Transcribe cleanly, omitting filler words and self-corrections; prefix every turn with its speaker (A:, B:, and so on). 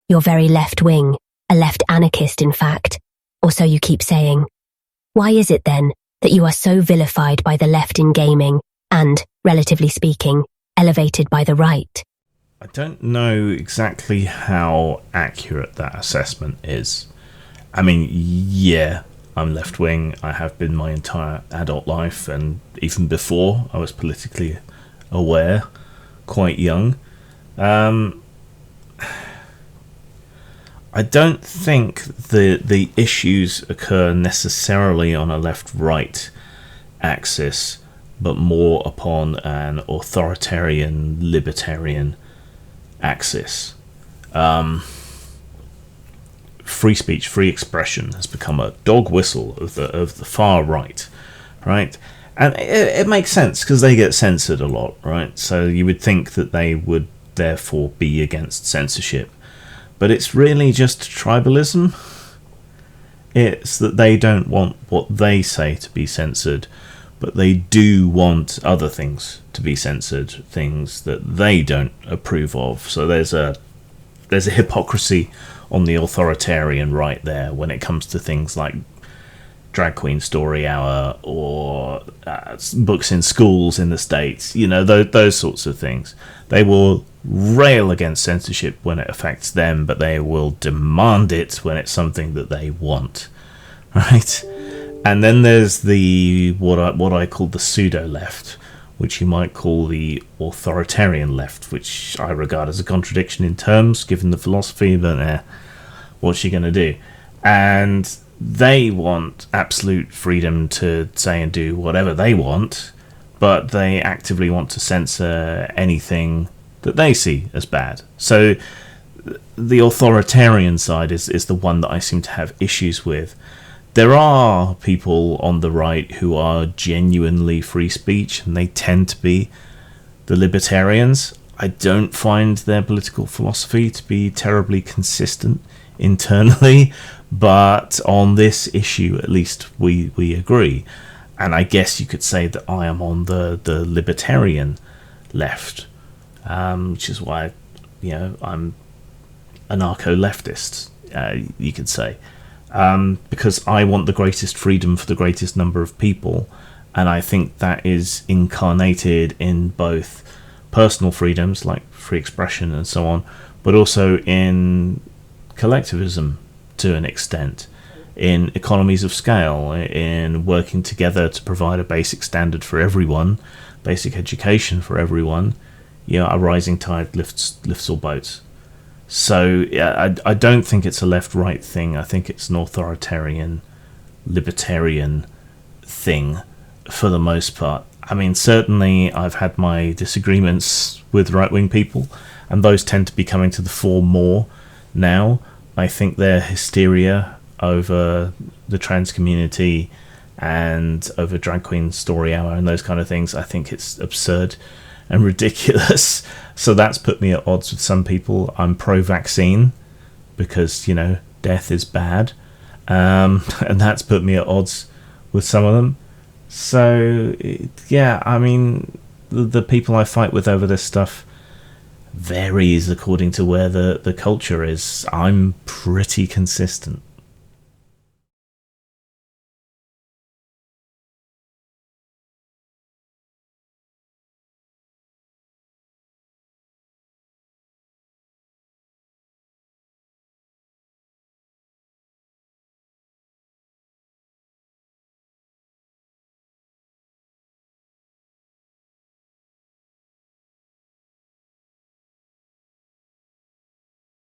A: You're very left-wing, a left anarchist in fact, or so you keep saying. Why is it then that you are so vilified by the left in gaming and, relatively speaking, elevated by the right?
B: I don't know exactly how accurate that assessment is. I mean, yeah, I'm left-wing. I have been my entire adult life, and even before I was politically aware, quite young. I don't think the issues occur necessarily on a left-right axis, but more upon an authoritarian, libertarian axis. Free speech, free expression has become a dog whistle of the far right, right? And it makes sense because they get censored a lot, right? So you would think that they would therefore be against censorship. But it's really just tribalism. It's that they don't want what they say to be censored, but they do want other things to be censored, things that they don't approve of. So there's a hypocrisy on the authoritarian right there when it comes to things like Drag Queen Story Hour or books in schools in the States, you know, those sorts of things. They will rail against censorship when it affects them, but they will demand it when it's something that they want, right? And then there's the what I call the pseudo left, which you might call the authoritarian left, which I regard as a contradiction in terms, given the philosophy, but what's she going to do? And they want absolute freedom to say and do whatever they want, but they actively want to censor anything that they see as bad. So the authoritarian side is the one that I seem to have issues with. There are people on the right who are genuinely free speech, and they tend to be the libertarians. I don't find their political philosophy to be terribly consistent internally, but on this issue at least we agree. And I guess you could say that I am on the libertarian left, which is why, you know, I'm anarcho-leftist, you could say. Because I want the greatest freedom for the greatest number of people, and I think that is incarnated in both personal freedoms like free expression and so on, but also in collectivism to an extent, in economies of scale, in working together to provide a basic standard for everyone, basic education for everyone. You know, a rising tide lifts all boats. So yeah, I don't think it's a left-right thing. I think it's an authoritarian, libertarian thing for the most part. I mean, certainly I've had my disagreements with right-wing people, and those tend to be coming to the fore more now. I think their hysteria over the trans community and over Drag Queen Story Hour and those kind of things, I think it's absurd and ridiculous. So that's put me at odds with some people. I'm pro-vaccine because, you know, death is bad. And that's put me at odds with some of them. So, yeah, I mean, the people I fight with over this stuff varies according to where the culture is. I'm pretty consistent.